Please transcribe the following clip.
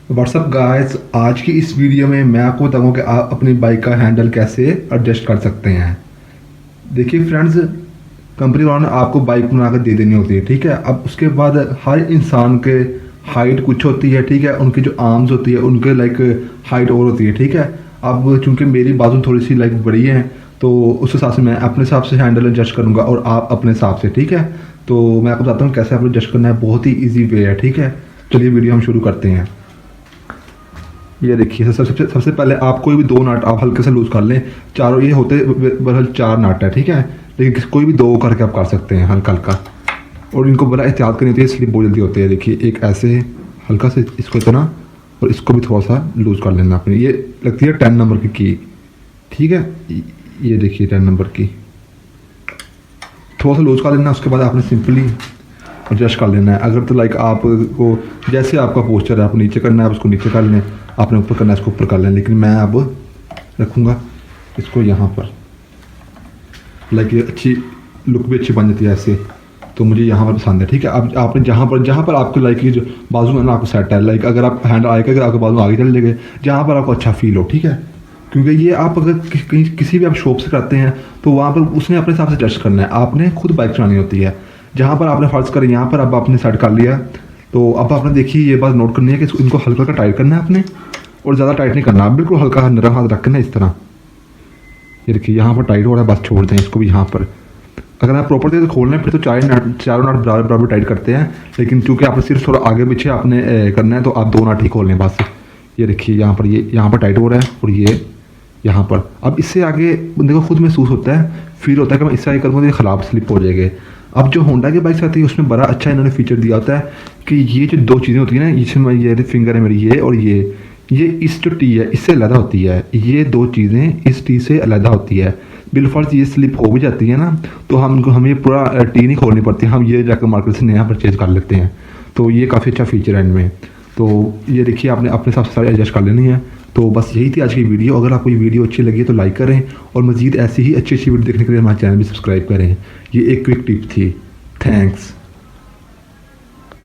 WhatsApp guys, आज की इस वीडियो में मैं आपको बताऊंगा कि आप अपनी बाइक का हैंडल कैसे एडजस्ट कर सकते हैं। देखिए फ्रेंड्स, कंपनी वालों ने आपको बाइक बना कर दे देनी होती है, ठीक है। अब उसके बाद हर इंसान के हाइट कुछ होती है, ठीक है। उनकी जो आर्म्स होती है उनके लाइक हाइट और होती है, ठीक है। अब चूंकि मेरी बाजू थोड़ी सी लाइक बड़ी है तो उस हिसाब से मैं अपने हिसाब से हैंडल एडजस्ट करूँगा और आप अपने हिसाब से, ठीक है। तो मैं आपको बताता हूँ कैसे आपको एडजस्ट करना है। बहुत ही ईजी वे है, ठीक है। चलिए वीडियो हम शुरू करते हैं। ये देखिए, सबसे पहले आप कोई भी दो नट आप हल्के से लूज कर लें। चारों ये होते बहरहाल चार नट है, ठीक है। लेकिन कोई भी दो करके आप कर सकते हैं हल्का हल्का, और इनको बड़ा एहतियात करनी होती है, स्लिप बहुत जल्दी होती है। देखिए, एक ऐसे हल्का से इसको इतना, और इसको भी थोड़ा सा लूज कर लेना अपनी। ये लगती है 10 नंबर की, ठीक है। ये देखिए 10 नंबर की, थोड़ा सा लूज कर लेना। उसके बाद आपने सिंपली एडजस्ट कर लेना है। अगर तो लाइक आपको जैसे आपका पोस्चर है, आप नीचे करना है, आप उसको नीचे कर लें, आपने ऊपर करना है इसको ऊपर कर लें। लेकिन मैं अब रखूँगा इसको यहाँ पर, लाइक ये अच्छी लुक भी अच्छी बन जाती है ऐसे, तो मुझे यहाँ पर पसंद है, ठीक है। अब आपने जहाँ पर आपको लाइक ये जो बाजू है ना आपको सेट है, लाइक अगर आप हैंड आएगा अगर आपका बाजू आगे चल जाएगा, जहाँ पर आपको अच्छा फील हो, ठीक है। क्योंकि ये आप अगर कहीं किसी भी आप शॉप से करते हैं तो वहाँ पर उसने अपने हिसाब से एडजस्ट करना है, आपने खुद बाइक चलानी होती है। जहाँ पर आपने फर्ज करें यहाँ पर अब आपने सेट कर लिया, तो अब आपने देखिए ये बात नोट करनी है कि इनको हल्का हल्का टाइट करना है आपने, और ज़्यादा टाइट नहीं करना, बिल्कुल हल्का नरम हाथ रखना है इस तरह। ये देखिए यहाँ पर टाइट हो रहा है, बस छोड़ दें इसको भी यहाँ पर। अगर आप प्रॉपर तरीके से खोलना है फिर तो चारों नट बराबर बराबर टाइट करते हैं, लेकिन चूँकि आपने सिर्फ थोड़ा आगे पीछे आपने करना है तो आप दो नट ही खोल लें बस। ये देखिए यहाँ पर, ये यहाँ पर टाइट हो रहा है और ये यहाँ पर। अब इससे आगे बंदे को खुद महसूस होता है, फील होता है कि मैं इससे आगे करूँगा तो ये ख़राब स्लिप हो जाएगी। अब जो होंडा की बाइक्स आती है उसमें बड़ा अच्छा इन्होंने फीचर दिया होता है कि ये जो दो चीज़ें होती हैं ना, इसमें ये फिंगर है मेरी, ये और ये इस जो टी है इससे अलग होती है। ये दो चीज़ें इस टी से अलग होती है। बिलफर्ज ये स्लिप हो भी जाती है ना, तो हमें ये पूरा टी नहीं खोलनी पड़ती, हम ये जाकर मार्केट से नया परचेज कर लेते हैं। तो ये काफ़ी अच्छा फीचर है इनमें। तो ये देखिए आपने अपने हिसाब से सारे एडजस्ट कर लेनी है। तो बस यही थी आज की वीडियो। अगर आपको ये वीडियो अच्छी लगी तो लाइक करें, और मज़ीद ऐसी ही अच्छी अच्छी वीडियो देखने के लिए हमारे चैनल भी सब्सक्राइब करें। ये एक क्विक टिप थी। थैंक्स।